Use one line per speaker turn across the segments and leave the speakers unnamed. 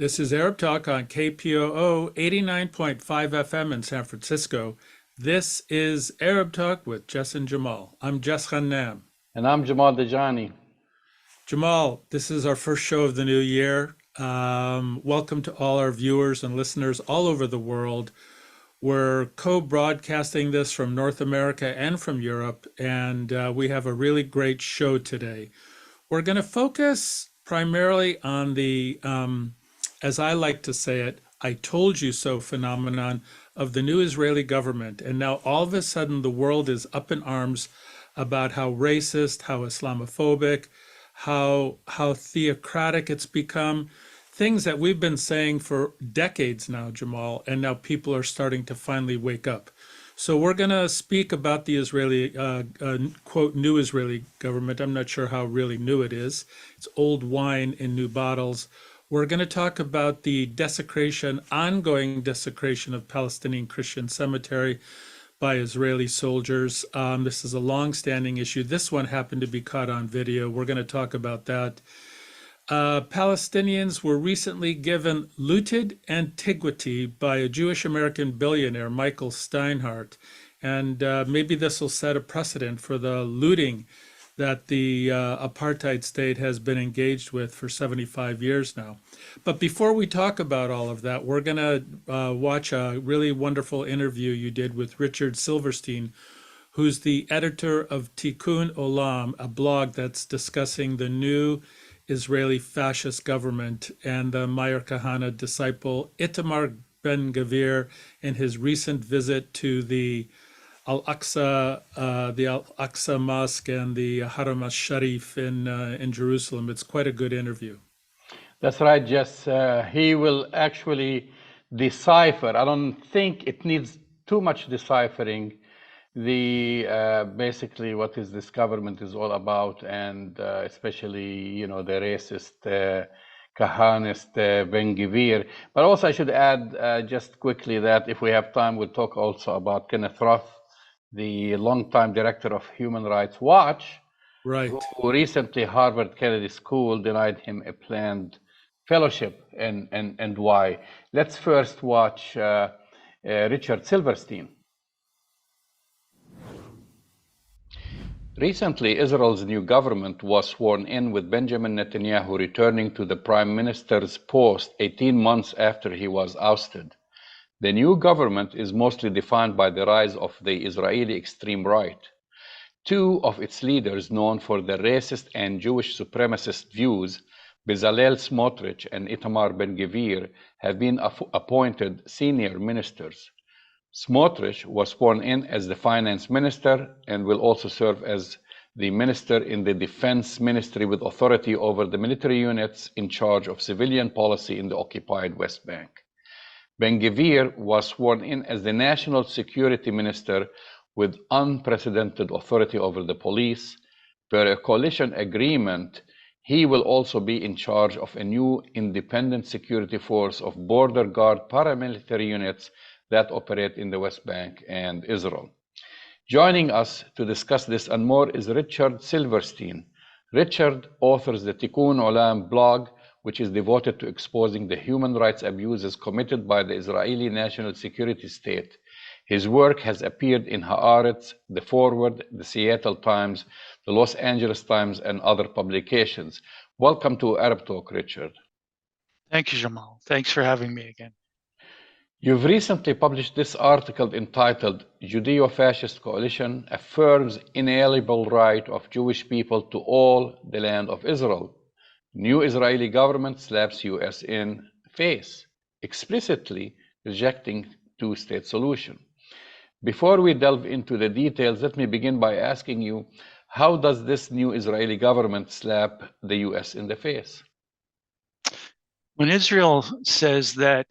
This is Arab Talk on KPOO 89.5 FM in San Francisco. This is Arab Talk with Jess and Jamal. I'm Jess Jamal.
And I'm Jamal Dejani.
Jamal, this is our first show of the new year. Welcome to all our viewers and listeners all over the world. We're co-broadcasting this from North America and from Europe, and we have a really great show today. We're going to focus primarily on the as I like to say it, I told you so phenomenon of the new Israeli government. And now all of a sudden the world is up in arms about how racist, how Islamophobic, how theocratic it's become. Things that we've been saying for decades now, Jamal, and now people are starting to finally wake up. So we're going to speak about the Israeli, quote, new Israeli government. I'm not sure how really new it is. It's old wine in new bottles. We're going to talk about the ongoing desecration of Palestinian Christian cemetery by Israeli soldiers. This is a long-standing issue. This one happened to be caught on video. We're going to talk about that. Palestinians were recently given looted antiquity by a Jewish-American billionaire, Michael Steinhardt. And maybe this will set a precedent for the looting that the apartheid state has been engaged with for 75 years now. But before we talk about all of that, we're going to watch a really wonderful interview you did with Richard Silverstein, who's the editor of Tikun Olam, a blog that's discussing the new Israeli fascist government and the Meir Kahane disciple Itamar Ben-Gvir in his recent visit to the Al-Aqsa Mosque and the Haram al-Sharif in Jerusalem. It's quite a good interview.
That's right, Jess. He will actually decipher. I don't think it needs too much deciphering basically what this government is all about, and especially the racist Kahanist Ben-Gvir. But also I should add just quickly that if we have time, we'll talk also about Kenneth Roth, the longtime director of Human Rights Watch,
right,
who recently Harvard Kennedy School denied him a planned fellowship, and why. Let's first watch Richard Silverstein. Recently, Israel's new government was sworn in, with Benjamin Netanyahu returning to the prime minister's post 18 months after he was ousted. The new government is mostly defined by the rise of the Israeli extreme right. Two of its leaders, known for their racist and Jewish supremacist views, Bezalel Smotrich and Itamar Ben-Gvir, have been appointed senior ministers. Smotrich was sworn in as the finance minister and will also serve as the minister in the defense ministry with authority over the military units in charge of civilian policy in the occupied West Bank. Ben-Gvir was sworn in as the national security minister with unprecedented authority over the police. Per a coalition agreement, he will also be in charge of a new independent security force of border guard paramilitary units that operate in the West Bank and Israel. Joining us to discuss this and more is Richard Silverstein. Richard authors the Tikun Olam blog, which is devoted to exposing the human rights abuses committed by the Israeli National Security State. His work has appeared in Haaretz, The Forward, the Seattle Times, the Los Angeles Times, and other publications. Welcome to Arab Talk, Richard.
Thank you, Jamal. Thanks for having me again.
You've recently published this article entitled Judeo-Fascist Coalition Affirms Inalienable Right of Jewish People to All the Land of Israel. New Israeli government slaps US in face, explicitly rejecting two-state solution. Before we delve into the details, let me begin by asking you, how does this new Israeli government slap the US in the face?
When Israel says that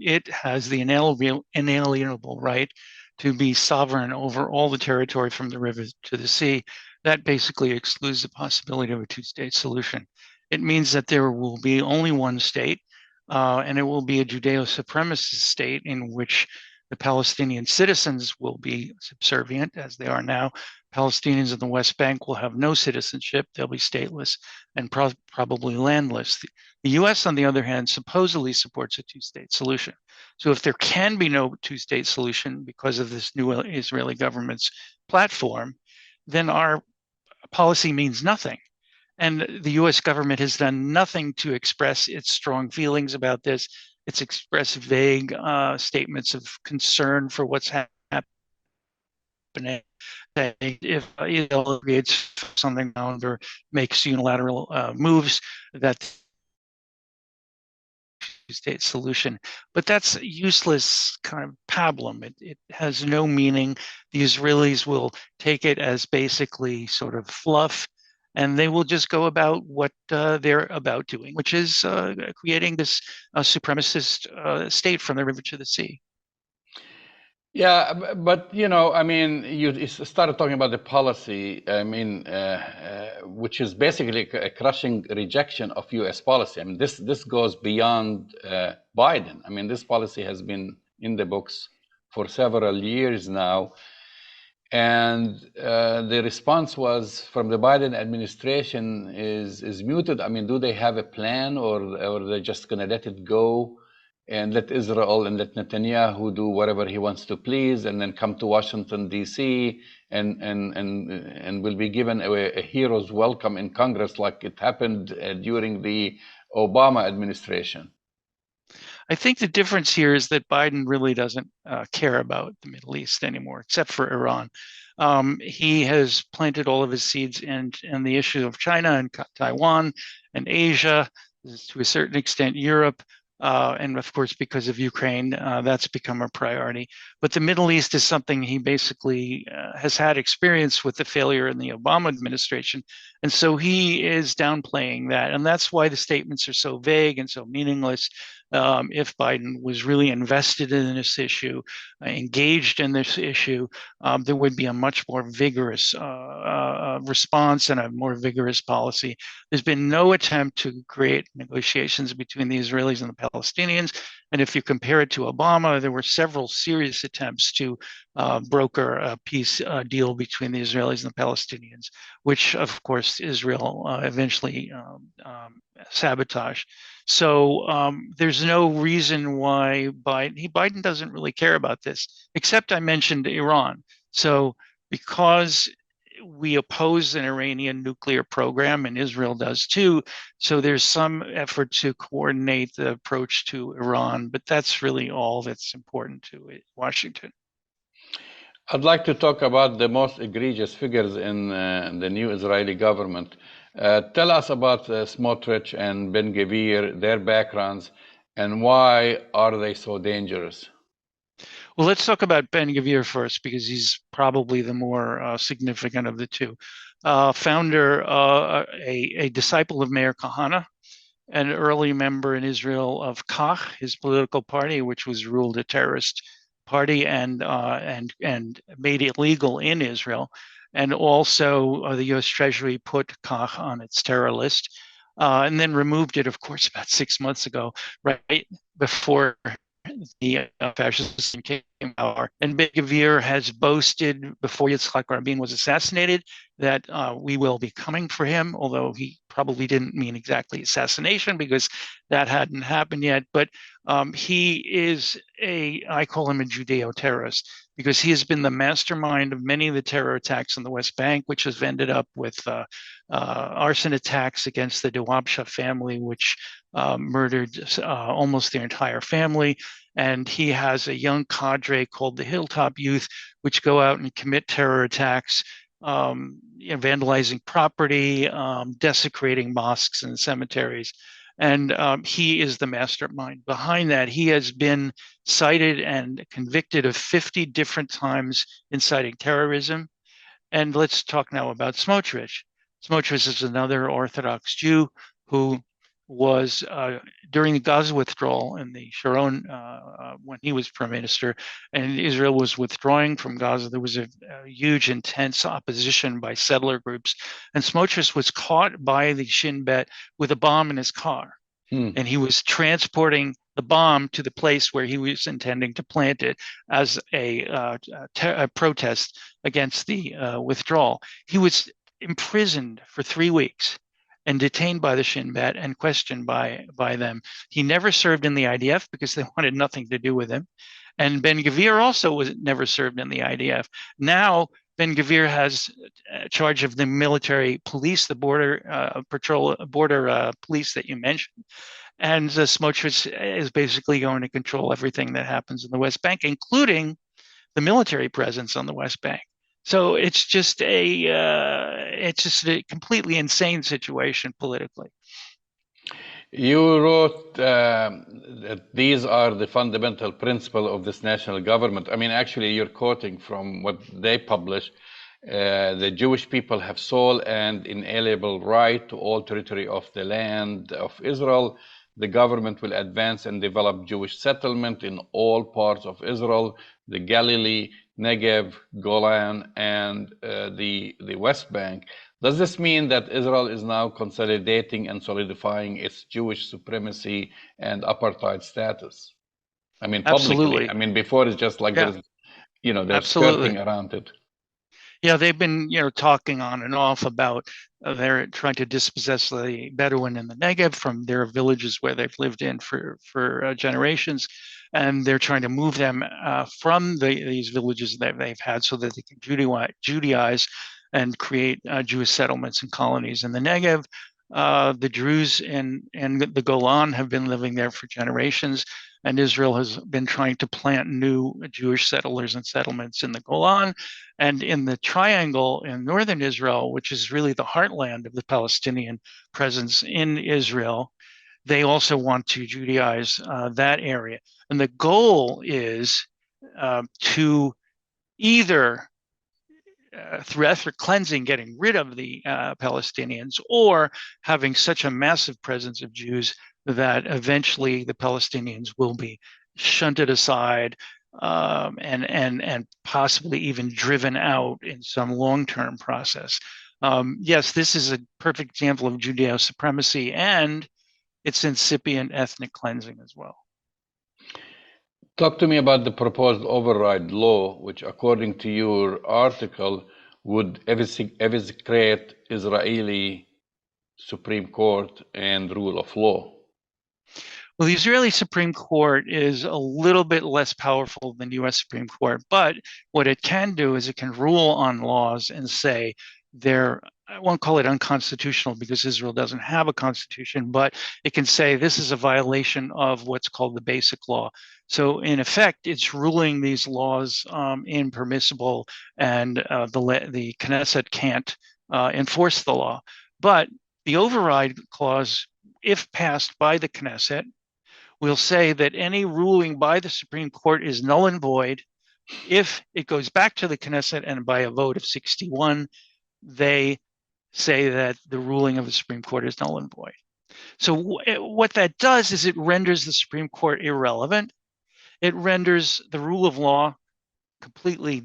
it has the inalienable right to be sovereign over all the territory from the river to the sea, that basically excludes the possibility of a two-state solution. It means that there will be only one state, and it will be a Judeo-supremacist state in which the Palestinian citizens will be subservient, as they are now. Palestinians in the West Bank will have no citizenship. They'll be stateless and probably landless. The US, on the other hand, supposedly supports a two-state solution. So if there can be no two-state solution because of this new Israeli government's platform, then our policy means nothing. And the US government has done nothing to express its strong feelings about this. It's expressed vague statements of concern for what's happening. If Israel creates something around or makes unilateral moves, that state solution. But that's useless kind of pablum. It has no meaning. The Israelis will take it as basically sort of fluff, and they will just go about what they're about doing, which is creating this supremacist state from the river to the sea.
Yeah, but I mean, you started talking about the policy. I mean, which is basically a crushing rejection of U.S. policy. I mean, this goes beyond Biden. I mean, this policy has been in the books for several years now, and the response was from the Biden administration is muted. I mean, do they have a plan, or they're just going to let it go? And let Israel and let Netanyahu do whatever he wants to please, and then come to Washington, D.C., and will be given a hero's welcome in Congress like it happened during the Obama administration.
I think the difference here is that Biden really doesn't care about the Middle East anymore, except for Iran. He has planted all of his seeds in the issue of China and Taiwan and Asia, to a certain extent Europe. And of course, because of Ukraine, that's become a priority. But the Middle East is something he basically has had experience with the failure in the Obama administration. And so he is downplaying that. And that's why the statements are so vague and so meaningless. If Biden was really invested in this issue, engaged in this issue, there would be a much more vigorous response and a more vigorous policy. There's been no attempt to create negotiations between the Israelis and the Palestinians. And if you compare it to Obama, there were several serious attempts to broker a peace deal between the Israelis and the Palestinians, which, of course, Israel eventually sabotaged. So there's no reason why Biden doesn't really care about this, except I mentioned Iran. So because we oppose an Iranian nuclear program, and Israel does too, so there's some effort to coordinate the approach to Iran, but that's really all that's important to Washington.
I'd like to talk about the most egregious figures in the new Israeli government. Tell us about Smotrich and Ben-Gvir, their backgrounds, and why are they so dangerous?
Well, let's talk about Ben-Gvir first, because he's probably the more significant of the two. Founder, a disciple of Meir Kahane, an early member in Israel of Kach, his political party, which was ruled a terrorist party and made it legal in Israel. And also the U.S. Treasury put Kach on its terror list, and then removed it, of course, about 6 months ago, right before the fascists came to power. And Ben-Gvir has boasted before Yitzhak Rabin was assassinated that we will be coming for him, although he probably didn't mean exactly assassination because that hadn't happened yet. But he is I call him a Judeo-terrorist, because he has been the mastermind of many of the terror attacks in the West Bank, which has ended up with arson attacks against the Dawabsha family, which murdered almost their entire family. And he has a young cadre called the Hilltop Youth, which go out and commit terror attacks, vandalizing property, desecrating mosques and cemeteries. And he is the mastermind behind that. He has been cited and convicted of 50 different times inciting terrorism. And let's talk now about Smotrich. Smotrich is another Orthodox Jew who was during the Gaza withdrawal in the Sharon, when he was prime minister and Israel was withdrawing from Gaza, there was a huge, intense opposition by settler groups. And Smotrich was caught by the Shin Bet with a bomb in his car. And he was transporting the bomb to the place where he was intending to plant it as a protest against the withdrawal. He was imprisoned for 3 weeks and detained by the Shin Bet and questioned by them. He never served in the IDF because they wanted nothing to do with him. And Ben-Gvir also was never served in the IDF. Now Ben-Gvir has charge of the military police, the border police that you mentioned. And Smotrich is basically going to control everything that happens in the West Bank, including the military presence on the West Bank. So it's just a completely insane situation politically.
You wrote that these are the fundamental principle of this national government. I mean, actually, you're quoting from what they publish. The Jewish people have sole and inalienable right to all territory of the land of Israel. The government will advance and develop Jewish settlement in all parts of Israel, the Galilee, Negev, Golan, and the West Bank. Does this mean that Israel is now consolidating and solidifying its Jewish supremacy and apartheid status? I mean, publicly.
Absolutely.
I mean, before it's just like there's, they're
absolutely
skirting around it.
Yeah, they've been, talking on and off about they're trying to dispossess the Bedouin in the Negev from their villages where they've lived in for generations, and they're trying to move them from these villages that they've had so that they can Judaize and create Jewish settlements and colonies in the Negev. The Druze in the Golan have been living there for generations, and Israel has been trying to plant new Jewish settlers and settlements in the Golan. And in the triangle in northern Israel, which is really the heartland of the Palestinian presence in Israel, they also want to Judaize that area. And the goal is to either through ethnic cleansing, getting rid of the Palestinians, or having such a massive presence of Jews that eventually the Palestinians will be shunted aside and possibly even driven out in some long-term process. Yes, this is a perfect example of Judeo supremacy and its incipient ethnic cleansing as well.
Talk to me about the proposed override law, which, according to your article, would eviscerate Israeli Supreme Court and rule of law.
Well, the Israeli Supreme Court is a little bit less powerful than the US Supreme Court, but what it can do is it can rule on laws and say they're, I won't call it unconstitutional because Israel doesn't have a constitution, but it can say this is a violation of what's called the basic law. So in effect, it's ruling these laws impermissible, and the Knesset can't enforce the law. But the override clause, if passed by the Knesset, will say that any ruling by the Supreme Court is null and void. If it goes back to the Knesset and by a vote of 61, they say that the ruling of the Supreme Court is null and void. So what that does is it renders the Supreme Court irrelevant. It renders the rule of law completely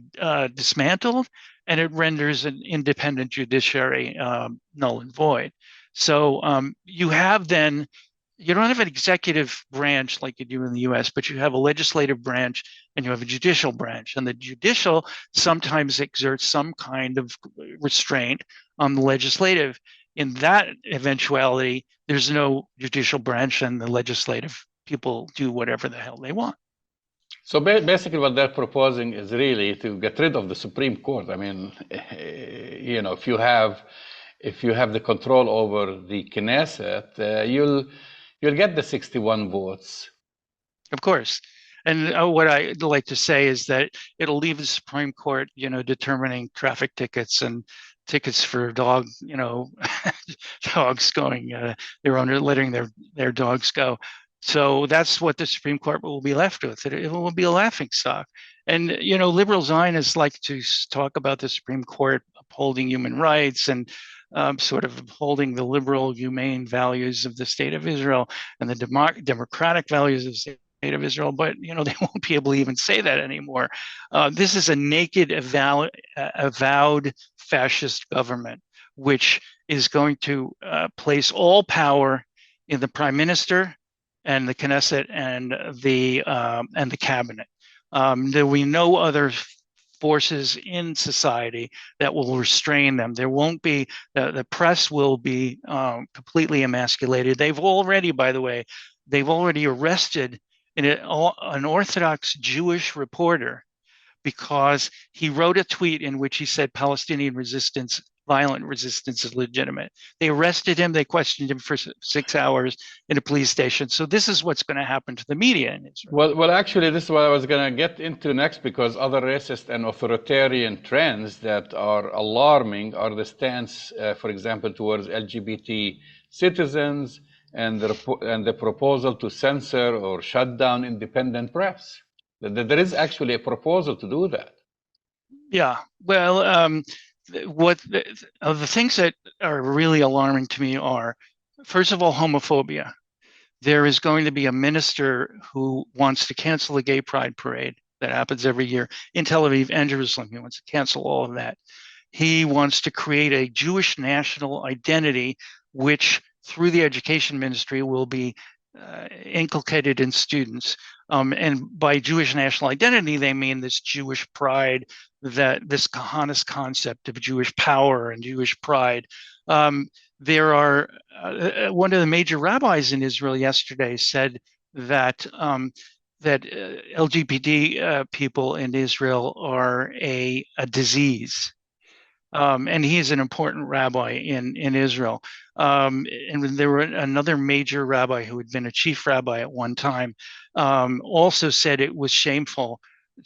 dismantled, and it renders an independent judiciary null and void. So you have then, you don't have an executive branch like you do in the US, but you have a legislative branch and you have a judicial branch. And the judicial sometimes exerts some kind of restraint on the legislative. In that eventuality, there's no judicial branch and the legislative people do whatever the hell they want.
So basically what they're proposing is really to get rid of the Supreme Court. I mean, if you have the control over the Knesset, you'll get the 61 votes.
Of course. And what I'd like to say is that it'll leave the Supreme Court, determining traffic tickets and tickets for dogs going, letting their dogs go. So that's what the Supreme Court will be left with. It will be a laughingstock. And, liberal Zionists like to talk about the Supreme Court upholding human rights and sort of upholding the liberal, humane values of the state of Israel and the democratic values of the state of Israel. But, they won't be able to even say that anymore. This is a naked, avowed fascist government, which is going to place all power in the prime minister and the Knesset and the cabinet. There will be no other forces in society that will restrain them. There won't be, the press will be completely emasculated. They've already, by the way, they've already arrested an Orthodox Jewish reporter because he wrote a tweet in which he said Palestinian resistance, violent resistance, is legitimate. They arrested him. They questioned him for 6 hours in a police station. So this is what's going to happen to the media in Israel.
Well, actually, this is what I was going to get into next, because other racist and authoritarian trends that are alarming are the stance, for example, towards LGBT citizens and the proposal to censor or shut down independent press. There is actually a proposal to do that.
Yeah, well, the things that are really alarming to me are, first of all, homophobia. There is going to be a minister who wants to cancel the gay pride parade that happens every year in Tel Aviv and Jerusalem. He wants to cancel all of that. He wants to create a Jewish national identity, which through the education ministry will be inculcated in students. And by Jewish national identity, they mean this Jewish pride, that this Kahanist concept of Jewish power and Jewish pride. There are one of the major rabbis in Israel yesterday said that that LGBT people in Israel are a disease. And he is an important rabbi in Israel. And there were another major rabbi who had been a chief rabbi at one time, also said it was shameful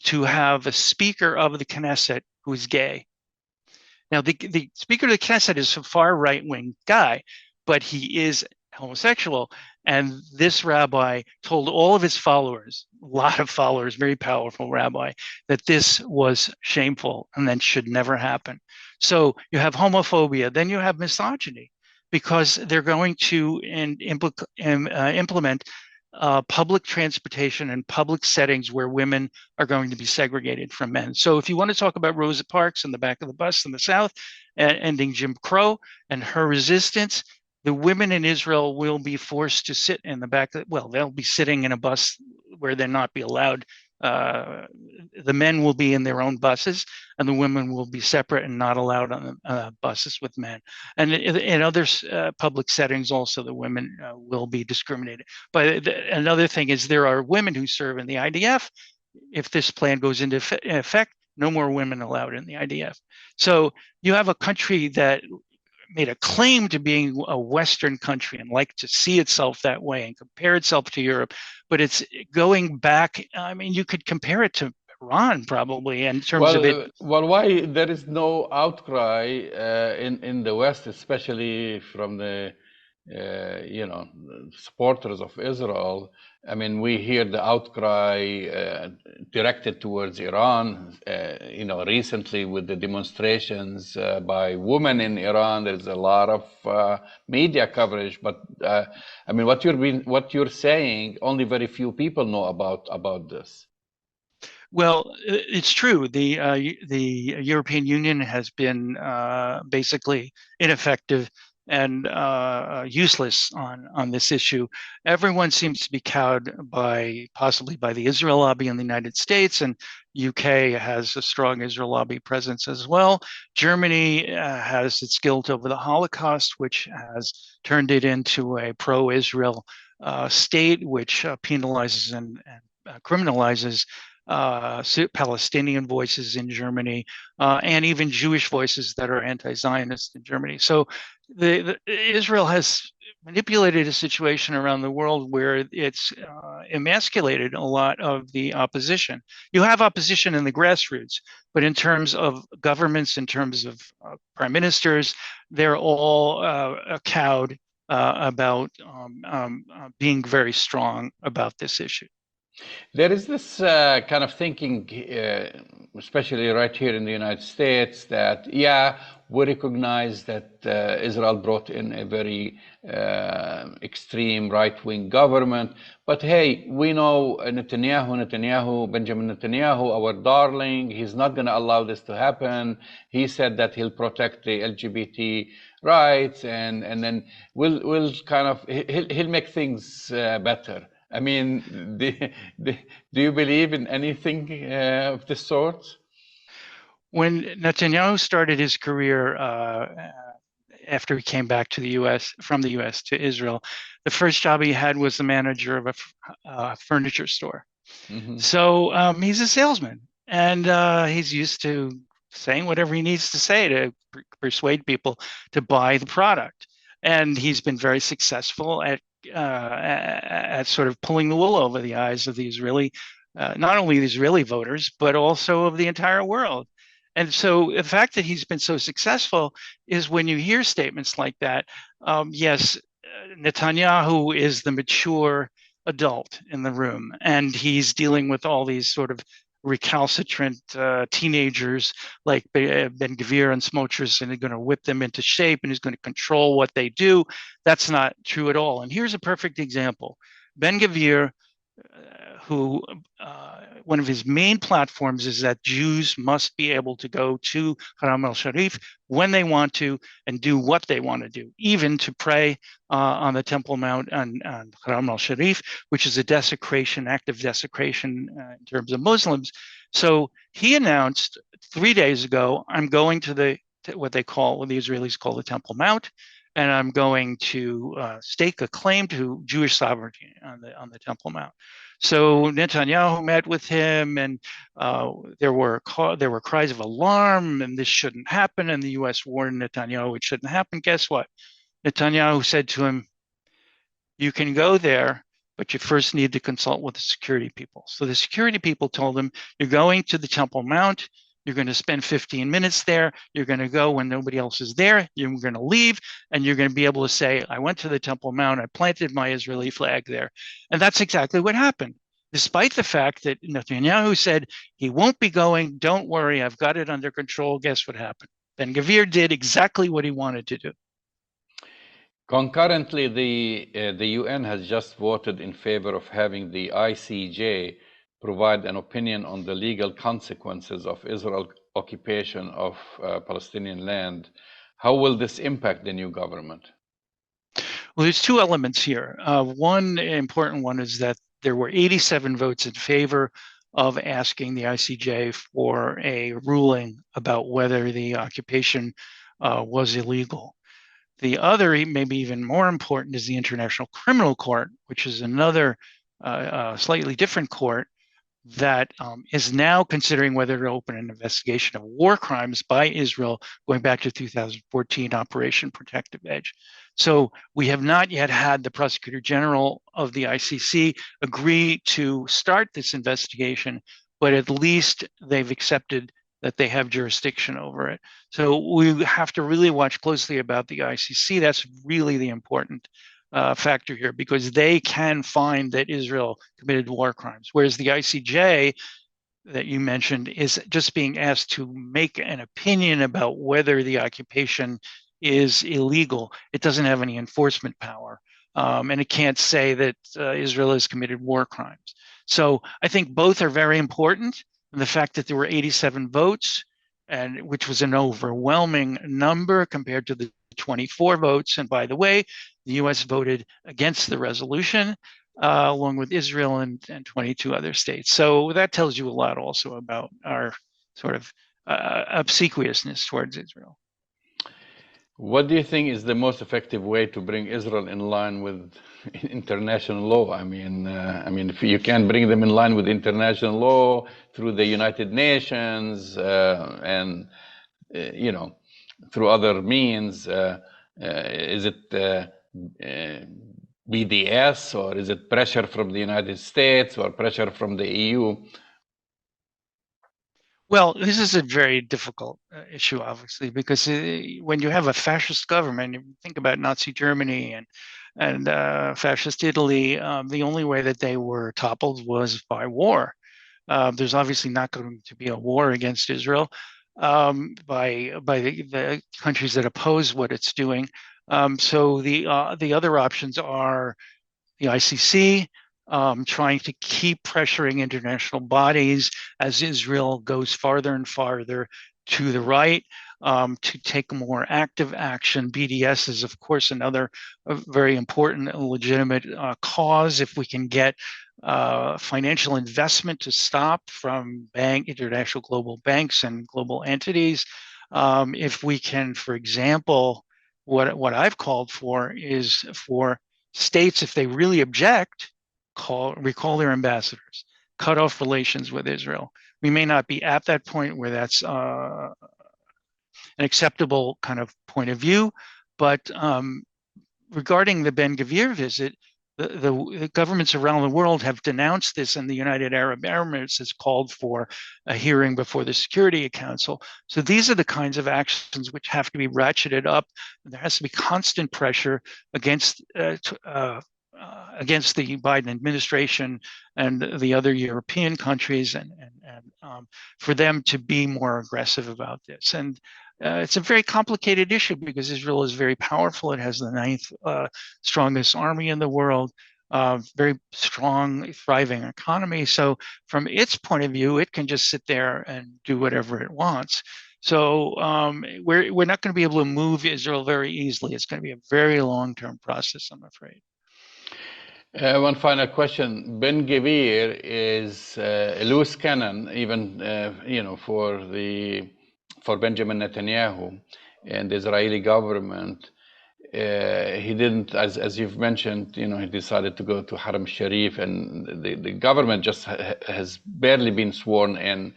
to have a speaker of the Knesset who is gay. Now, the speaker of the Knesset is a far right-wing guy, but he is homosexual. And this rabbi told all of his followers, a lot of followers, very powerful rabbi, that this was shameful and that should never happen. So you have homophobia, then you have misogyny, because they're going to implement public transportation and public settings where women are going to be segregated from men. So if you want to talk about Rosa Parks in the back of the bus in the South, ending Jim Crow and her resistance, the women in Israel will be forced to sit in the back. Well, they'll be sitting in a bus where they'll not be allowed. The men will be in their own buses, and the women will be separate and not allowed on buses with men. And in other public settings, also, the women will be discriminated. But another thing is there are women who serve in the IDF. If this plan goes into effect, no more women allowed in the IDF. So you have a country that made a claim to being a Western country and like to see itself that way and compare itself to Europe, but it's going back. I mean, you could compare it to Iran probably in terms of it.
Well, why there is no outcry in the West, especially from the supporters of Israel? I mean, we hear the outcry directed towards Iran. Recently with the demonstrations by women in Iran, there's a lot of media coverage. But I mean, what you're saying, only very few people know about this.
Well, it's true. The European Union has been basically ineffective and useless on this issue. Everyone seems to be cowed possibly by the Israel lobby in the United States, and UK has a strong Israel lobby presence as well. Germany has its guilt over the Holocaust, which has turned it into a pro-Israel state, which penalizes and criminalizes Palestinian voices in Germany, and even Jewish voices that are anti-Zionist in Germany. So Israel has manipulated a situation around the world where it's emasculated a lot of the opposition. You have opposition in the grassroots, but in terms of governments, in terms of prime ministers, they're all cowed about being very strong about this issue.
There is this kind of thinking, especially right here in the United States, that, yeah, we recognize that Israel brought in a very extreme right-wing government, but hey, we know Benjamin Netanyahu, our darling, he's not going to allow this to happen. He said that he'll protect the LGBT rights, and then we'll kind of, he'll make things better. I mean, do you believe in anything of this sort?
When Netanyahu started his career after he came back to the U.S. from the U.S. to Israel, the first job he had was the manager of a furniture store.
Mm-hmm.
So he's a salesman, and he's used to saying whatever he needs to say to persuade people to buy the product. And he's been very successful at sort of pulling the wool over the eyes of the Israeli, not only the Israeli voters, but also of the entire world. And so the fact that he's been so successful is when you hear statements like that. Yes, Netanyahu is the mature adult in the room, and he's dealing with all these sort of recalcitrant teenagers like Ben-Gvir and Smotrich, and he's going to whip them into shape, and he's going to control what they do. That's not true at all. And here's a perfect example. Ben-Gvir, who one of his main platforms is that Jews must be able to go to Haram al-Sharif when they want to and do what they want to do, even to pray on the Temple Mount on Haram al-Sharif, which is a desecration, act of desecration in terms of Muslims. So he announced 3 days ago, I'm going to what the Israelis call the Temple Mount, and I'm going to stake a claim to Jewish sovereignty on the Temple Mount. So Netanyahu met with him, and there were cries of alarm, and this shouldn't happen. And the U.S. warned Netanyahu it shouldn't happen. Guess what? Netanyahu said to him, "You can go there, but you first need to consult with the security people." So the security people told him, "You're going to the Temple Mount. You're going to spend 15 minutes there. You're going to go when nobody else is there. You're going to leave, and you're going to be able to say, I went to the Temple Mount. I planted my Israeli flag there." And that's exactly what happened. Despite the fact that Netanyahu said he won't be going, don't worry, I've got it under control. Guess what happened? Ben-Gvir did exactly what he wanted to do.
Concurrently, the UN has just voted in favor of having the ICJ provide an opinion on the legal consequences of Israel's occupation of Palestinian land. How will this impact the new government?
Well, there's two elements here. One important one is that there were 87 votes in favor of asking the ICJ for a ruling about whether the occupation was illegal. The other, maybe even more important, is the International Criminal Court, which is another slightly different court that is now considering whether to open an investigation of war crimes by Israel going back to 2014 Operation Protective Edge. So we have not yet had the Prosecutor General of the ICC agree to start this investigation, but at least they've accepted that they have jurisdiction over it. So we have to really watch closely about the ICC. That's really the important factor here, because they can find that Israel committed war crimes, whereas the ICJ that you mentioned is just being asked to make an opinion about whether the occupation is illegal. It doesn't have any enforcement power, and it can't say that Israel has committed war crimes. So I think both are very important. And the fact that there were 87 votes, and which was an overwhelming number compared to the 24 votes. And by the way, the U.S. voted against the resolution, along with Israel and 22 other states. So that tells you a lot also about our sort of obsequiousness towards Israel.
What do you think is the most effective way to bring Israel in line with international law? I mean, if you can bring them in line with international law through the United Nations and through other means, is it BDS, or is it pressure from the United States or pressure from the EU?
Well, this is a very difficult issue, obviously, because when you have a fascist government, you think about Nazi Germany and and fascist Italy, the only way that they were toppled was by war. There's obviously not going to be a war against Israel by the countries that oppose what it's doing. So the other options are the ICC, trying to keep pressuring international bodies as Israel goes farther and farther to the right, to take more active action. BDS is, of course, another very important and legitimate cause. If we can get financial investment to stop from international global banks and global entities, if we can, for example, what I've called for is for states, if they really object, recall their ambassadors, cut off relations with Israel. We may not be at that point where that's an acceptable kind of point of view, but regarding the Ben-Gvir visit, the governments around the world have denounced this, and the United Arab Emirates has called for a hearing before the Security Council. So these are the kinds of actions which have to be ratcheted up. There has to be constant pressure against against the Biden administration and the other European countries, and for them to be more aggressive about this. And it's a very complicated issue because Israel is very powerful. It has the ninth strongest army in the world, very strong, thriving economy. So from its point of view, it can just sit there and do whatever it wants. So we're not going to be able to move Israel very easily. It's going to be a very long-term process, I'm afraid.
One final question. Ben-Gvir is a loose cannon, even for Benjamin Netanyahu and the Israeli government. He didn't, as you've mentioned, he decided to go to Haram Sharif, and the government just has barely been sworn in.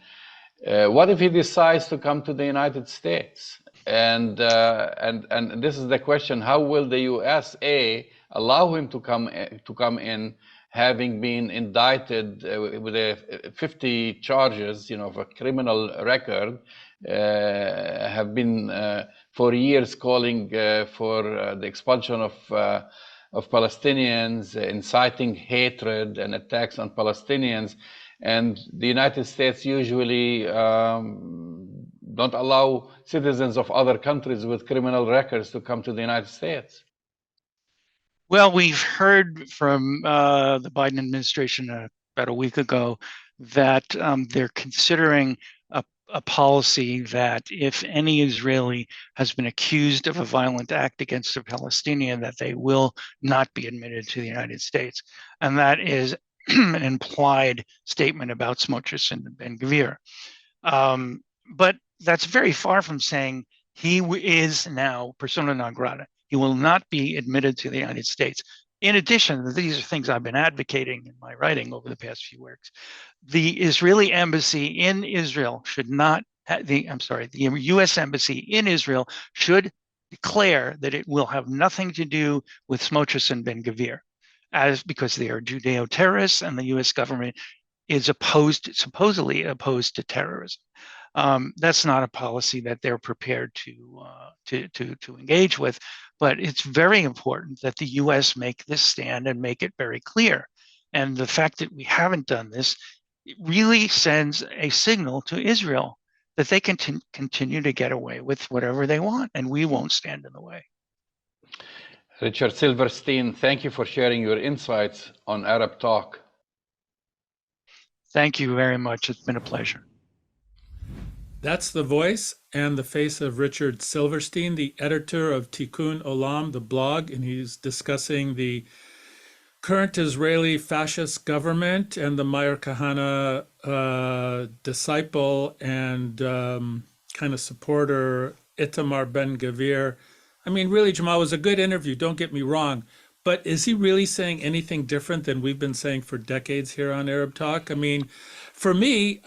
What if he decides to come to the United States? And this is the question: how will the USA allow him to come in, having been indicted with 50 charges, of a criminal record, have been for years calling for the expulsion of Palestinians, inciting hatred and attacks on Palestinians, and the United States usually don't allow citizens of other countries with criminal records to come to the United States.
Well, we've heard from the Biden administration about a week ago that they're considering a policy that if any Israeli has been accused of a violent act against a Palestinian, that they will not be admitted to the United States. And that is an implied statement about Smotrich and Ben-Gvir. But that's very far from saying he is now persona non grata. He will not be admitted to the United States. In addition, these are things I've been advocating in my writing over the past few weeks. The Israeli embassy in Israel should not, the US embassy in Israel should declare that it will have nothing to do with Smotrich and Ben-Gvir, because they are Judeo-terrorists and the US government is supposedly opposed to terrorism. That's not a policy that they're prepared to engage with, but it's very important that the U.S. make this stand and make it very clear. And the fact that we haven't done this, it really sends a signal to Israel that they can continue to get away with whatever they want, and we won't stand in the way.
Richard Silverstein, thank you for sharing your insights on Arab Talk.
Thank you very much. It's been a pleasure.
That's the voice and the face of Richard Silverstein, the editor of Tikun Olam, the blog, and he's discussing the current Israeli fascist government and the Meir Kahane disciple and kind of supporter, Itamar Ben-Gvir. I mean, really, Jamal, it was a good interview, don't get me wrong, but is he really saying anything different than we've been saying for decades here on Arab Talk? I mean, for me,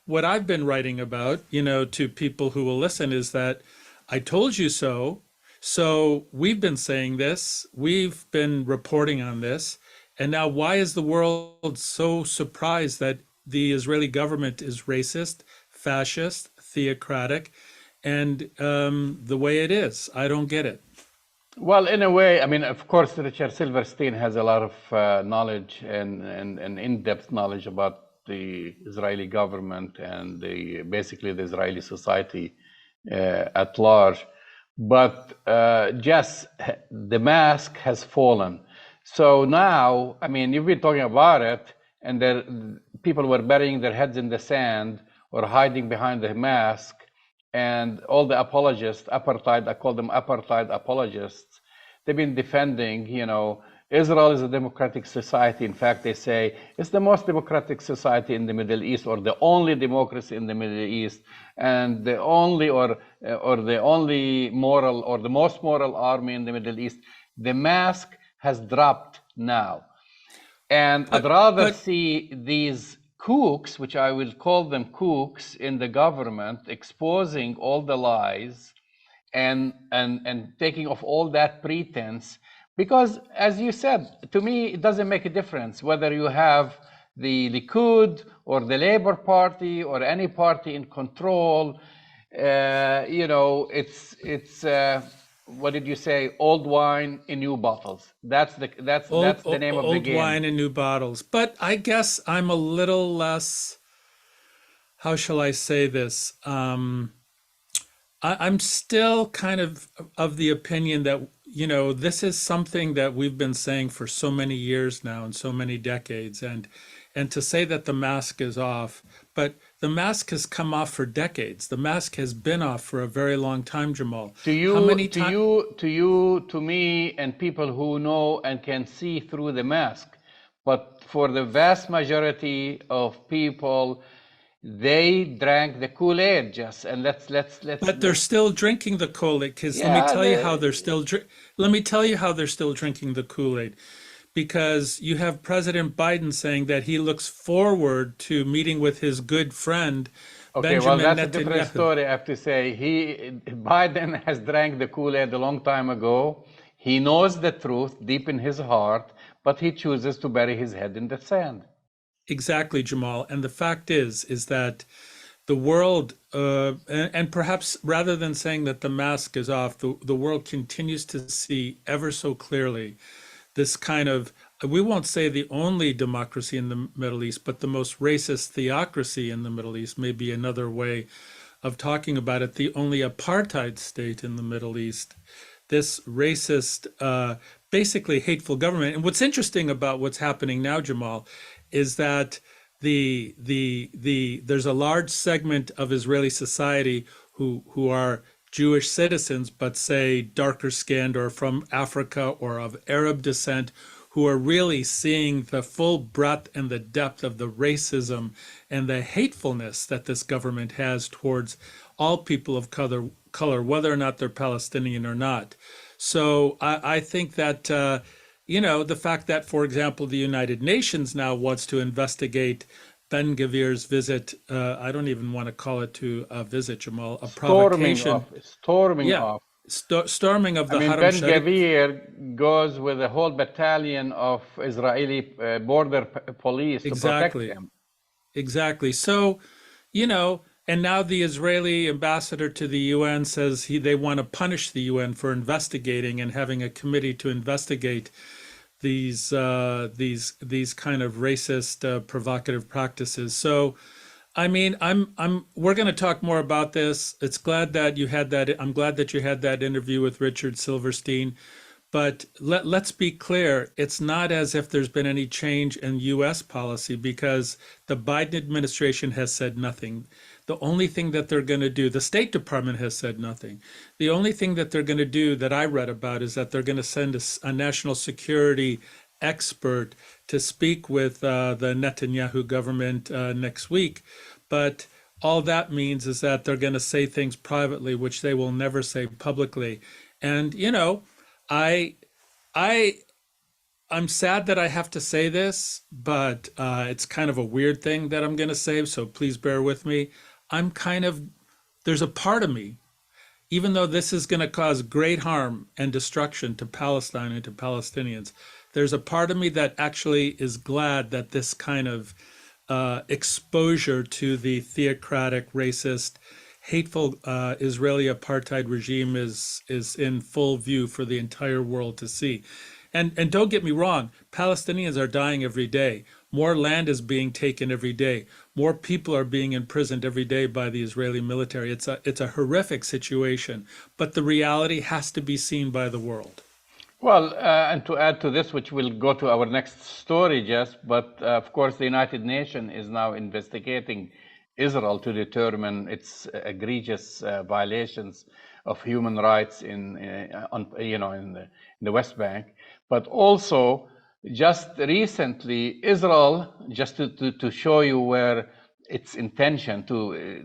what I've been writing about, to people who will listen is that I told you so. So we've been saying this, we've been reporting on this, and now why is the world so surprised that the Israeli government is racist, fascist, theocratic, and the way it is? I don't get it.
Well, in a way, I mean, of course, Richard Silverstein has a lot of knowledge and in-depth knowledge about the Israeli government and basically the Israeli society at large. But Jess, the mask has fallen. So now, I mean, you've been talking about it, and people were burying their heads in the sand or hiding behind the mask, and all the apologists, apartheid, I call them apartheid apologists, they've been defending, Israel is a democratic society. In fact, they say it's the most democratic society in the Middle East, or the only democracy in the Middle East, and the only or the only moral or the most moral army in the Middle East. The mask has dropped now. And I'd rather see these kooks, which I will call them kooks in the government, exposing all the lies and taking off all that pretense. Because, as you said, to me, it doesn't make a difference whether you have the Likud or the Labour Party or any party in control. It's what did you say? Old wine in new bottles. That's the name of the game.
Old wine in new bottles. But I guess I'm a little less. How shall I say this? I'm still kind of the opinion that, this is something that we've been saying for so many years now and so many decades. And to say that the mask is off, but the mask has come off for decades. The mask has been off for a very long time, Jamal.
To me, and people who know and can see through the mask. But for the vast majority of people, they drank the Kool-Aid, Jess, and let's.
But they're still drinking the Kool-Aid, because let me tell you how they're still drinking the Kool-Aid. Because you have President Biden saying that he looks forward to meeting with his good friend, Benjamin
that's
Netanyahu.
A different story, I have to say. Biden has drank the Kool-Aid a long time ago. He knows the truth deep in his heart, but he chooses to bury his head in the sand.
Exactly, Jamal. And the fact is that the world, and perhaps rather than saying that the mask is off, the world continues to see ever so clearly this kind of, we won't say the only democracy in the Middle East, but the most racist theocracy in the Middle East, may be another way of talking about it, the only apartheid state in the Middle East, this racist, basically hateful government. And what's interesting about what's happening now, Jamal, is that there's a large segment of Israeli society who are Jewish citizens, but say darker skinned or from Africa or of Arab descent, who are really seeing the full breadth and the depth of the racism and the hatefulness that this government has towards all people of color, whether or not they're Palestinian or not. So I think that the fact that, for example, the United Nations now wants to investigate Ben-Gvir's visit, I don't even want to call it to a visit, Jamal, a provocation.
Storming off.
Storming of the Haram
Ben-Gvir goes with a whole battalion of Israeli border police to protect them.
Exactly. So, and now the Israeli ambassador to the UN says they want to punish the UN for investigating and having a committee to investigate these kind of racist, provocative practices. So, I mean, we're going to talk more about this. I'm glad that you had that interview with Richard Silverstein. But let's be clear, it's not as if there's been any change in U.S. policy, because the Biden administration has said nothing. The only thing that they're going to do, the State Department has said nothing. The only thing that they're going to do that I read about is that they're going to send a national security expert to speak with the Netanyahu government next week. But all that means is that they're going to say things privately, which they will never say publicly. And, I'm sad that I have to say this, but it's kind of a weird thing that I'm going to say, so please bear with me. There's a part of me, even though this is going to cause great harm and destruction to Palestine and to Palestinians, there's a part of me that actually is glad that this kind of exposure to the theocratic, racist, hateful Israeli apartheid regime is in full view for the entire world to see. And don't get me wrong, Palestinians are dying every day. More land is being taken every day. More people are being imprisoned every day by the Israeli military. It's a horrific situation, but the reality has to be seen by the world.
Well, and to add to this, which will go to our next story, Jess, but of course the United Nations is now investigating Israel to determine its egregious violations of human rights in the West Bank. But also, just recently, Israel, just to show you where its intention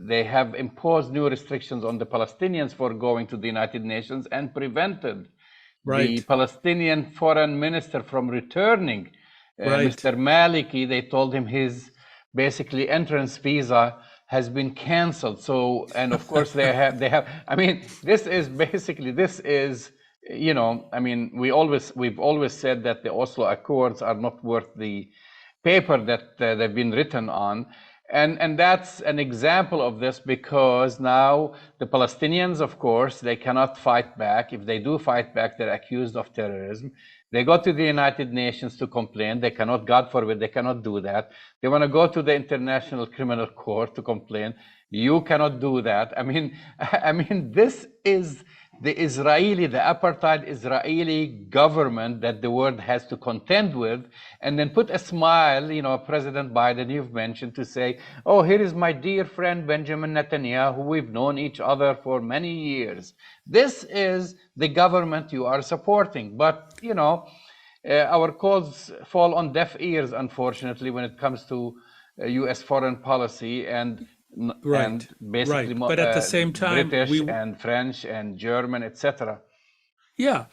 they have imposed new restrictions on the Palestinians for going to the United Nations and prevented the Palestinian foreign minister from returning. Mr. Maliki, they told him his basically entrance visa has been canceled. So, and of course they have, I mean, this is, I mean, we've always said that the Oslo Accords are not worth the paper that they've been written on. And that's an example of this, because now the Palestinians, of course, they cannot fight back. If they do fight back, they're accused of terrorism. They go to the United Nations to complain. They cannot, God forbid, they cannot do that. They want to go to the International Criminal Court to complain. You cannot do that. I mean, this is the apartheid Israeli government that the world has to contend with, and then put a smile, President Biden, you've mentioned, to say, oh, here is my dear friend Benjamin Netanyahu, who we've known each other for many years. This is the government you are supporting. But, our calls fall on deaf ears, unfortunately, when it comes to U.S. foreign policy, and basically
but at the same time,
British and French and German, etc.
Yeah,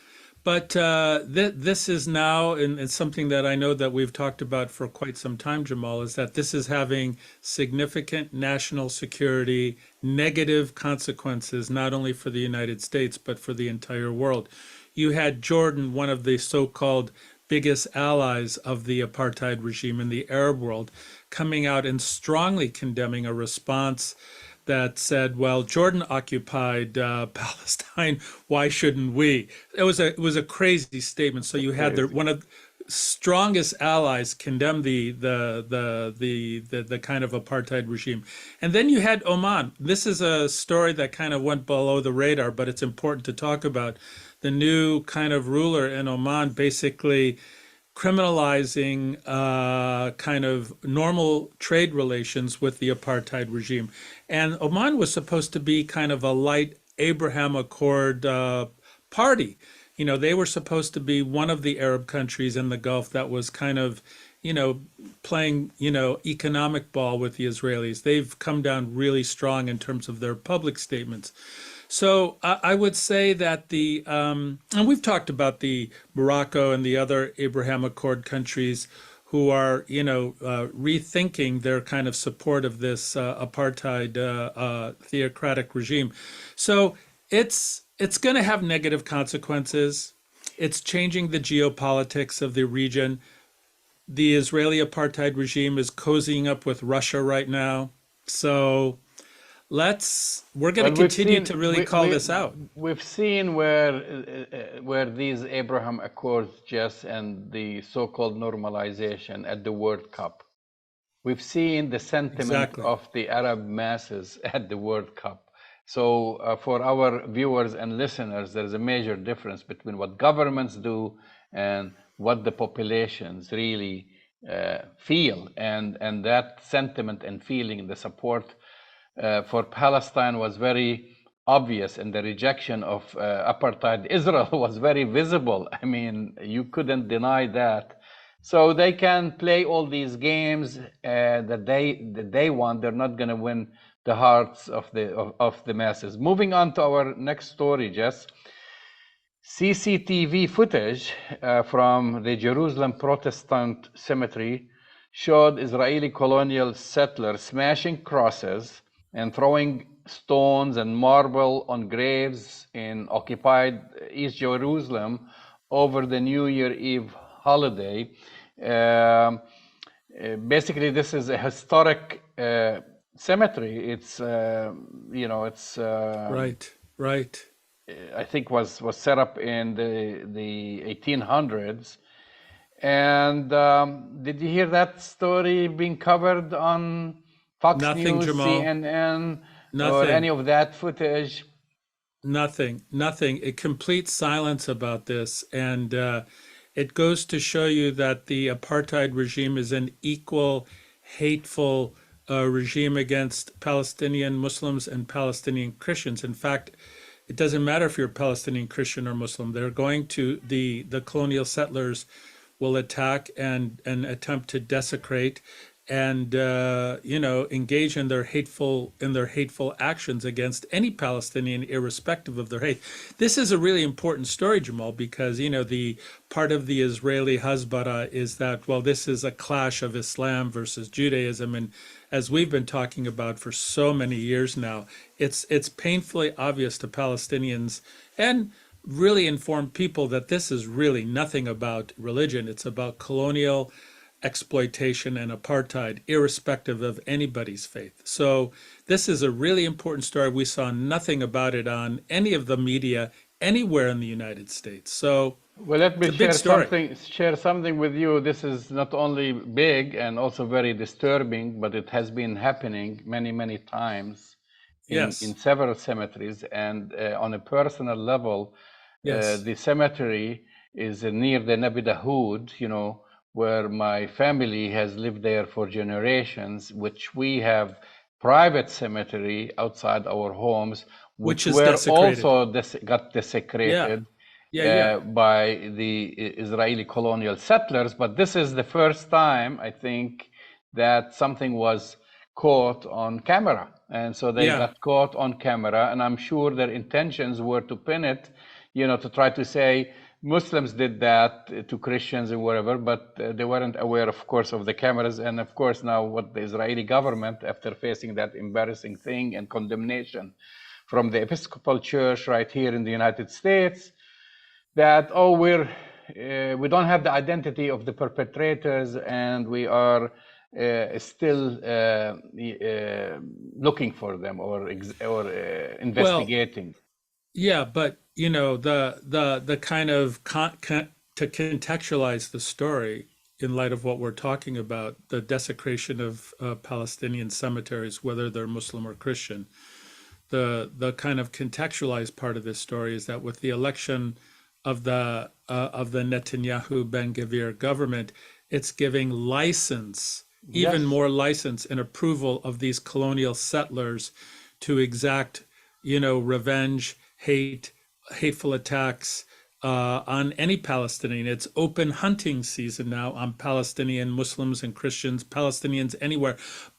but this is now, and it's something that I know that we've talked about for quite some time, Jamal, is that this is having significant national security negative consequences, not only for the United States, but for the entire world. You had Jordan, one of the so-called biggest allies of the apartheid regime in the Arab world, coming out and strongly condemning a response that said, "Well, Jordan occupied Palestine. Why shouldn't we?" It was a crazy statement. So you had one of the strongest allies condemn the kind of apartheid regime, and then you had Oman. This is a story that kind of went below the radar, but it's important to talk about. The new kind of ruler in Oman basically criminalizing kind of normal trade relations with the apartheid regime. And Oman was supposed to be kind of a light Abraham Accord party. They were supposed to be one of the Arab countries in the Gulf that was kind of, playing, economic ball with the Israelis. They've come down really strong in terms of their public statements. So I would say that and we've talked about the Morocco and the other Abraham Accord countries who are, rethinking their kind of support of this apartheid theocratic regime. So it's going to have negative consequences. It's changing the geopolitics of the region. The Israeli apartheid regime is cozying up with Russia right now. So we're going to continue to really call this out.
We've seen where these Abraham Accords, Jess, and the so-called normalization at the World Cup. We've seen the sentiment of the Arab masses at the World Cup. So for our viewers and listeners, there's a major difference between what governments do and what the populations really feel. And that sentiment and feeling, the support for Palestine was very obvious, and the rejection of apartheid Israel was very visible. I mean, you couldn't deny that. So they can play all these games that they want. They're not going to win the hearts of the masses. Moving on to our next story, Jess. CCTV footage from the Jerusalem Protestant cemetery showed Israeli colonial settlers smashing crosses and throwing stones and marble on graves in occupied East Jerusalem over the New Year Eve holiday. Basically, this is a historic cemetery. It's it's
right.
I think was set up in the 1800s. And did you hear that story being covered on Fox
Nothing,
News,
Jamal.
CNN, or any
Nothing.
of that footage?
Nothing. A complete silence about this. And it goes to show you that the apartheid regime is an equal, hateful regime against Palestinian Muslims and Palestinian Christians. In fact, it doesn't matter if you're Palestinian Christian or Muslim. They're going to the colonial settlers will attack and attempt to desecrate and engage in their hateful actions against any Palestinian, irrespective of their hate. This is a really important story, Jamal, because the part of the Israeli Hasbara is that, well, this is a clash of Islam versus Judaism, and as we've been talking about for so many years now, it's painfully obvious to Palestinians and really informed people that this is really nothing about religion. It's about colonial exploitation and apartheid, irrespective of anybody's faith. So this is a really important story. We saw nothing about it on any of the media anywhere in the United States. So
well, let me
it's a big story.
share something with you. This is not only big and also very disturbing, but it has been happening many times in
Yes.
several cemeteries. And on a personal level,
Yes.
the cemetery is near the Nabi Dahoud, where my family has lived there for generations, which we have private cemetery outside our homes, which
is
were
desecrated.
also got desecrated by the Israeli colonial settlers. But this is the first time, I think, that something was caught on camera. And so they got caught on camera, and I'm sure their intentions were to pin it, to try to say Muslims did that to Christians or whatever, but they weren't aware, of course, of the cameras. And of course, now what the Israeli government, after facing that embarrassing thing and condemnation from the Episcopal Church right here in the United States, that, we don't have the identity of the perpetrators, and we are still looking for them or investigating.
Yeah, but the kind of to contextualize the story in light of what we're talking about, the desecration of Palestinian cemeteries, whether they're Muslim or Christian, the kind of contextualized part of this story is that with the election of the Netanyahu Ben-Gvir government, it's giving license, even more license and approval of these colonial settlers to exact, revenge, hateful attacks on any Palestinian. It's open hunting season now on Palestinian Muslims and Christians, Palestinians anywhere,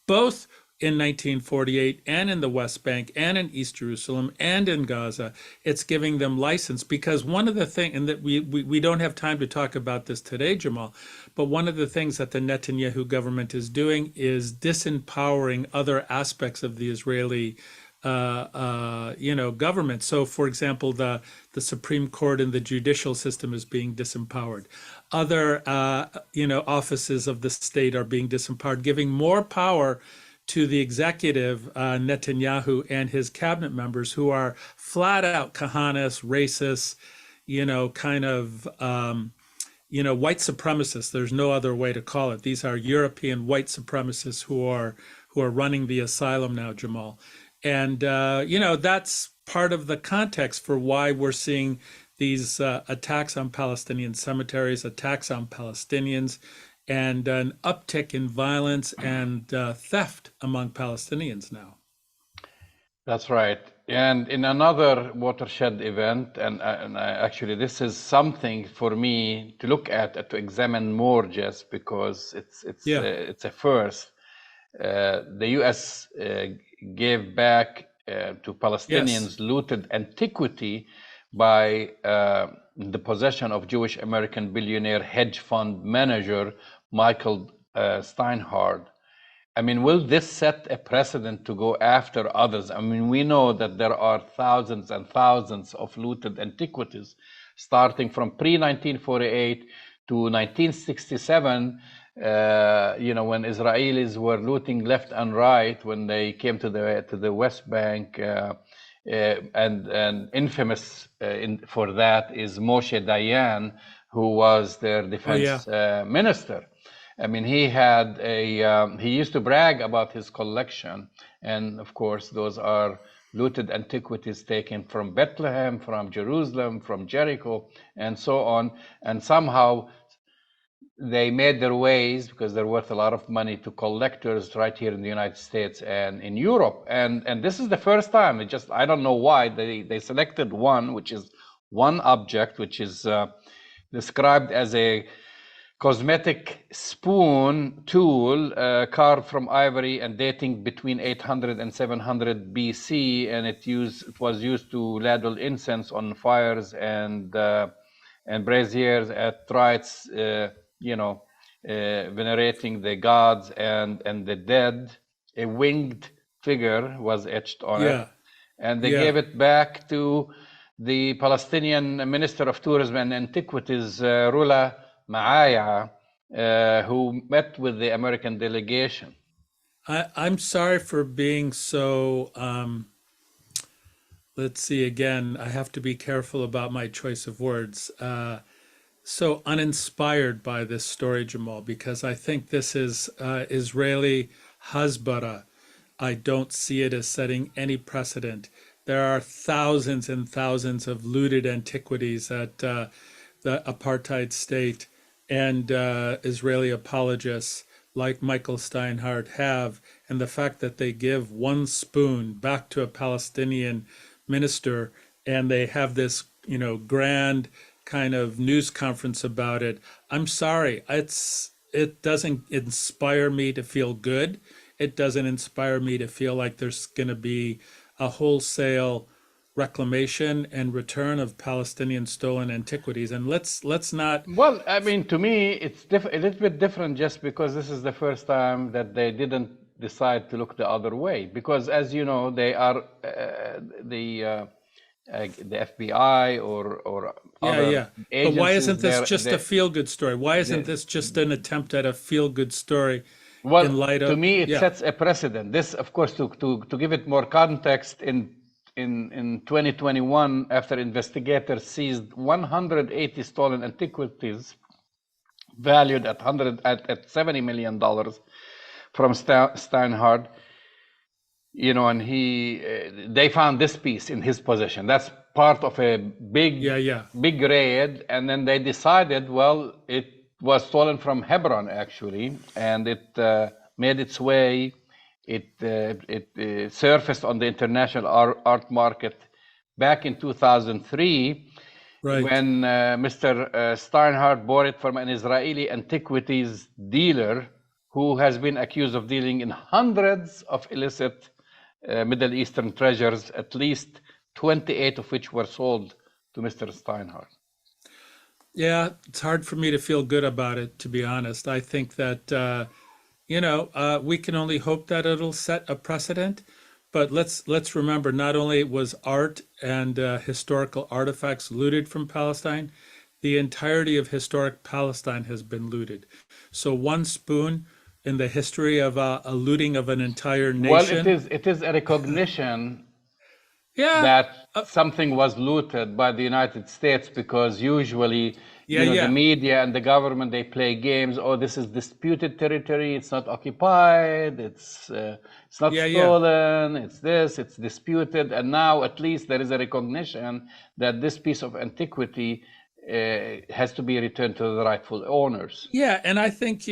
both in 1948 and in the West Bank and in East Jerusalem and in Gaza. It's giving them license because one of the things, and that we don't have time to talk about this today, Jamal, but one of the things that the Netanyahu government is doing is disempowering other aspects of the Israeli government. So, for example, the Supreme Court and the judicial system is being disempowered. Other, offices of the state are being disempowered, giving more power to the executive, Netanyahu, and his cabinet members, who are flat out Kahanists, racists, white supremacists. There's no other way to call it. These are European white supremacists who are running the asylum now, Jamal. And, that's part of the context for why we're seeing these attacks on Palestinian cemeteries, attacks on Palestinians, and an uptick in violence and theft among Palestinians now.
That's right. And in another watershed event, and actually this is something for me to look at, to examine more, Jess, because it's a first. The U.S. gave back to Palestinians looted antiquity by the possession of Jewish American billionaire hedge fund manager Michael Steinhardt. I mean, will this set a precedent to go after others? I mean, we know that there are thousands and thousands of looted antiquities, starting from pre-1948 to 1967. when Israelis were looting left and right when they came to the West Bank, and infamous for that is Moshe Dayan, who was their defense minister. I mean, he used to brag about his collection, and of course, those are looted antiquities taken from Bethlehem, from Jerusalem, from Jericho, and so on. And somehow they made their ways, because they're worth a lot of money, to collectors right here in the United States and in Europe. And this is the first time. I don't know why they selected one, which is one object, which is described as a cosmetic spoon tool carved from ivory and dating between 800 and 700 BC, and it was used to ladle incense on fires and braziers at rites, venerating the gods and the dead. A winged figure was etched on it, and they gave it back to the Palestinian Minister of Tourism and Antiquities, Rula Maaya, who met with the American delegation.
I'm sorry for being so, let's see, again, I have to be careful about my choice of words, so uninspired by this story, Jamal, because I think this is Israeli Hasbara. I don't see it as setting any precedent. There are thousands and thousands of looted antiquities at the apartheid state, and Israeli apologists like Michael Steinhardt have, and the fact that they give one spoon back to a Palestinian minister, and they have this, grand kind of news conference about it. I'm sorry, it doesn't inspire me to feel good. It doesn't inspire me to feel like there's going to be a wholesale reclamation and return of Palestinian stolen antiquities. And let's not.
Well, I mean, to me, it's a little bit different, just because this is the first time that they didn't decide to look the other way. Because, as you know, they are the FBI or other agencies.
But why isn't this just a feel-good story? Why isn't this just an attempt at a feel-good story?
Well,
in light of,
to me, it sets a precedent. This, of course, to give it more context, in 2021, after investigators seized 180 stolen antiquities valued at $70 million from Steinhardt, and they found this piece in his possession. That's part of a big raid, and then they decided, well, it was stolen from Hebron, actually, and it made its way. It surfaced on the international art market back in 2003, when Mr. Steinhardt bought it from an Israeli antiquities dealer who has been accused of dealing in hundreds of illicit Middle Eastern treasures, at least 28 of which were sold to Mr. Steinhardt.
Yeah, it's hard for me to feel good about it, to be honest. I think that, we can only hope that it'll set a precedent. But let's remember, not only was art and historical artifacts looted from Palestine, the entirety of historic Palestine has been looted. So one spoon in the history of a looting of an entire nation.
Well, it is a recognition that something was looted by the United States, because usually the media and the government, they play games. Oh, this is disputed territory. It's not occupied. It's not stolen. It's it's disputed. And now at least there is a recognition that this piece of antiquity has to be returned to the rightful owners.
Yeah, and I think,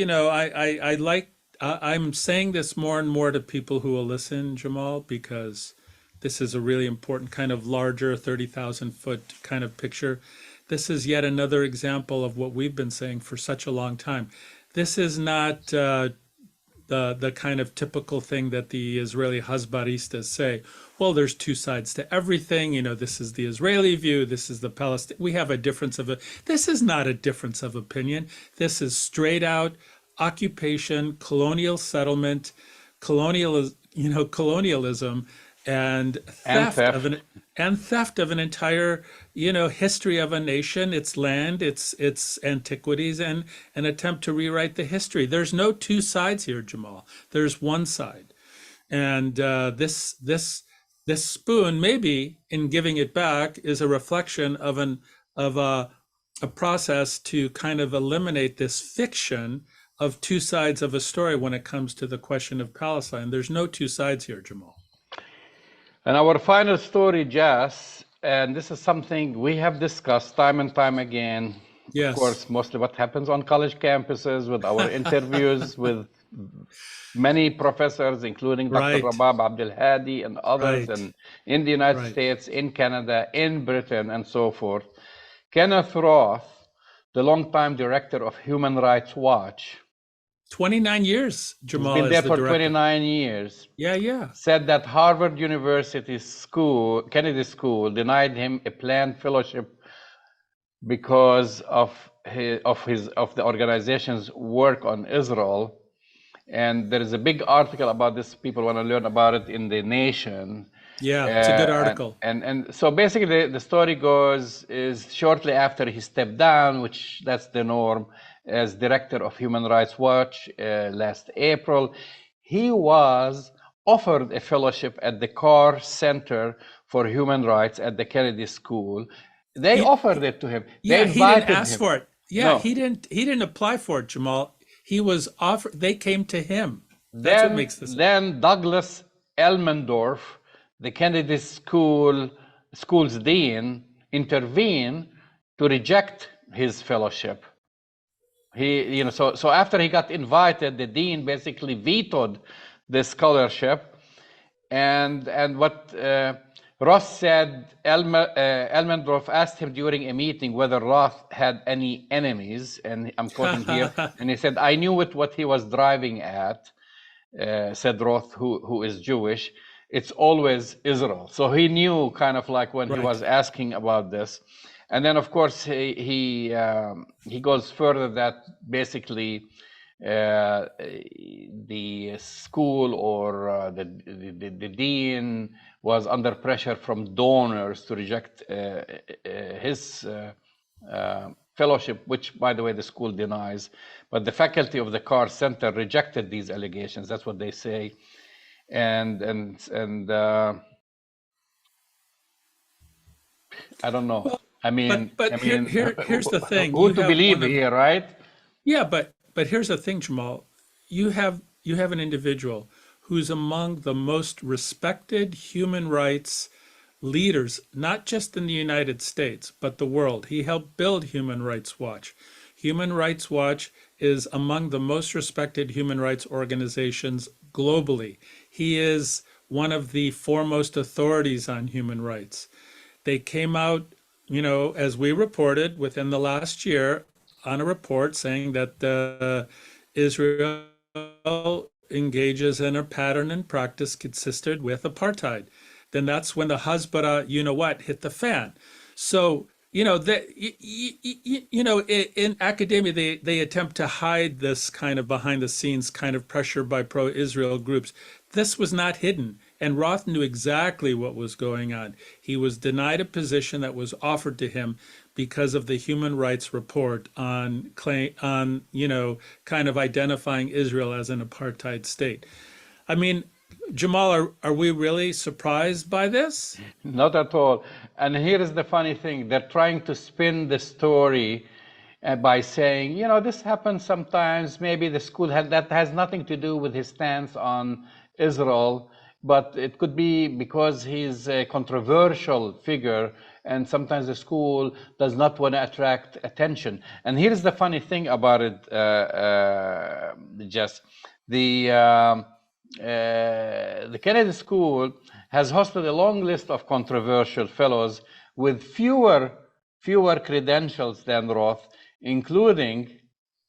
I'm saying this more and more to people who will listen, Jamal, because this is a really important kind of larger 30,000 foot kind of picture. This is yet another example of what we've been saying for such a long time. This is not the kind of typical thing that the Israeli Hasbaristas say. Well, there's two sides to everything. This is the Israeli view. This is the Palestinian. We have a difference of This is not a difference of opinion. This is straight out occupation, colonial settlement, colonialism. and
And
theft of
theft.
an entire, history of a nation, its land, its antiquities, and an attempt to rewrite the history. There's no two sides here, Jamal. There's one side. And this spoon, maybe in giving it back, is a reflection of a process to kind of eliminate this fiction of two sides of a story when it comes to the question of Palestine. There's no two sides here, Jamal.
And our final story, Jess, and this is something we have discussed time and time again.
Yes.
Of course, mostly what happens on college campuses with our interviews with many professors, including
Right.
Dr. Rabab Abdel Hadi and others,
Right.
and in the United
Right.
States, in Canada, in Britain, and so forth. Kenneth Roth, the longtime director of Human Rights Watch,
29 years,
he's
Jamal,
been
as
there
the
for
director.
29 years,
Yeah.
said that Harvard University School, Kennedy School, denied him a planned fellowship because of the organization's work on Israel. And there is a big article about this. People want to learn about it in The Nation.
Yeah, it's a good
And-
article.
And so basically the story goes is shortly after he stepped down, which that's the norm, as director of Human Rights Watch last April, he was offered a fellowship at the Carr Center for Human Rights at the Kennedy School. They offered it to him.
Yeah,
They
he didn't
invited
ask
him.
for it. Yeah,
No.
he didn't apply for it, Jamal. He was offered, they came to him. That's what makes this.
Then Douglas Elmendorf, the Kennedy School's dean, intervened to reject his fellowship. So after he got invited, the dean basically vetoed the scholarship. And what Roth said, Elmendorf asked him during a meeting whether Roth had any enemies, and I'm quoting here, and he said, "I knew what he was driving at," said Roth, who is Jewish. "It's always Israel." So he knew kind of like when he was asking about this. And then, of course, he goes further that basically the school or the dean was under pressure from donors to reject his fellowship, which, by the way, the school denies. But the faculty of the Carr Center rejected these allegations. That's what they say. And I don't know.
Well,
I mean,
here's the thing.
Who to believe here, right?
Yeah, but here's the thing, Jamal. You have an individual who's among the most respected human rights leaders, not just in the United States, but the world. He helped build Human Rights Watch. Human Rights Watch is among the most respected human rights organizations globally. He is one of the foremost authorities on human rights. They came out, as we reported within the last year, on a report saying that Israel engages in a pattern and practice consistent with apartheid. Then that's when the Hasbara, hit the fan. So, in academia, they attempt to hide this kind of behind the scenes kind of pressure by pro-Israel groups. This was not hidden. And Roth knew exactly what was going on. He was denied a position that was offered to him because of the human rights report on kind of identifying Israel as an apartheid state. I mean, Jamal, are we really surprised by this?
Not at all. And here is the funny thing. They're trying to spin the story by saying, this happens sometimes. Maybe the school that has nothing to do with his stance on Israel, but it could be because he's a controversial figure and sometimes the school does not want to attract attention. And here's the funny thing about it, Jess. The Kennedy School has hosted a long list of controversial fellows with fewer credentials than Roth, including,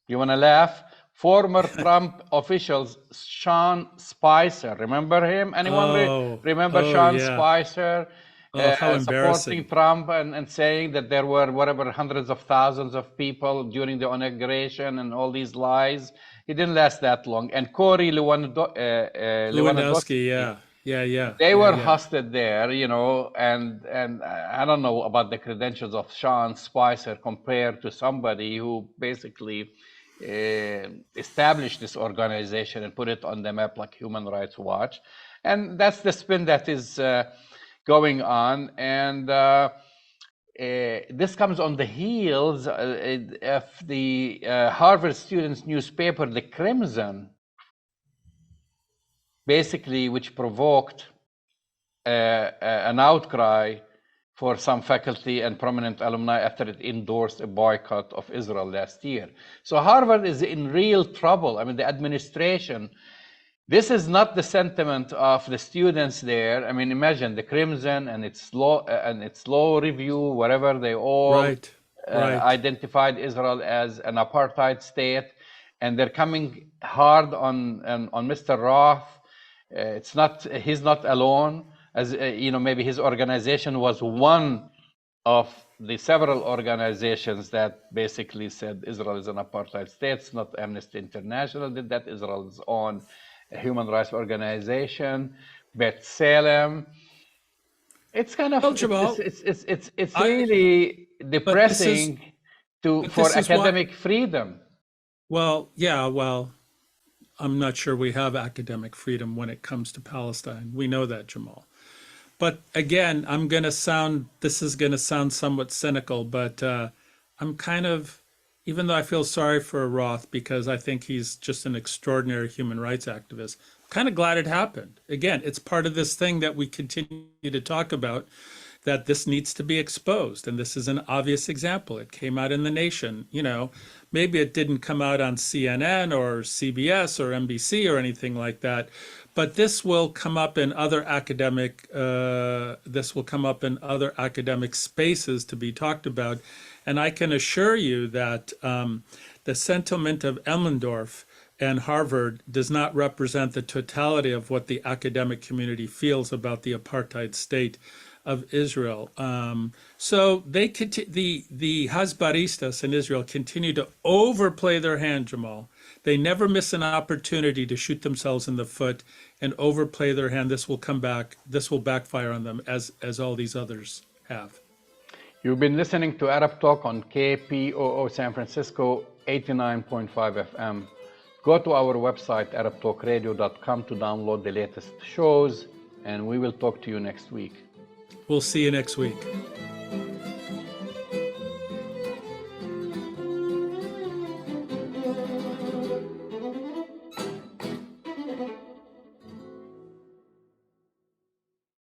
you want to laugh, former Trump officials, Sean Spicer. Remember him? Anyone remember Sean Spicer?
How embarrassing.
Supporting Trump and saying that there were hundreds of thousands of people during the inauguration and all these lies. He didn't last that long. And Corey Lewandowski,
Yeah.
They were
Yeah.
hosted there, and I don't know about the credentials of Sean Spicer compared to somebody who basically established this organization and put it on the map like Human Rights Watch. And that's the spin that is going on. And this comes on the heels of the Harvard students' newspaper, The Crimson, basically, which provoked an outcry for some faculty and prominent alumni after it endorsed a boycott of Israel last year. So Harvard is in real trouble. I mean, the administration, this is not the sentiment of the students there. I mean, imagine the Crimson and its law review, whatever, they all
Right.
identified Israel as an apartheid state, and they're coming hard on Mr. Roth. He's not alone. As maybe his organization was one of the several organizations that basically said Israel is an apartheid state. It's not Amnesty International did that. Israel's own human rights organization, B'Tselem. It's kind of it's really depressing for academic freedom.
Well, yeah. Well, I'm not sure we have academic freedom when it comes to Palestine. We know that, Jamal. But again, this is going to sound somewhat cynical, but I'm kind of, even though I feel sorry for Roth because I think he's just an extraordinary human rights activist, I'm kind of glad it happened. Again, it's part of this thing that we continue to talk about, that this needs to be exposed. And this is an obvious example. It came out in The Nation, maybe it didn't come out on CNN or CBS or NBC or anything like that, but this will come up in other academic spaces to be talked about. And I can assure you that the sentiment of Ellendorf and Harvard does not represent the totality of what the academic community feels about the apartheid state of Israel. So the Hasbaristas in Israel continue to overplay their hand, Jamal. They never miss an opportunity to shoot themselves in the foot and overplay their hand. This will come back. This will backfire on them as all these others have.
You've been listening to Arab Talk on KPOO San Francisco 89.5 FM. Go to our website, arabtalkradio.com, to download the latest shows, and we will talk to you next week.
We'll see you next week.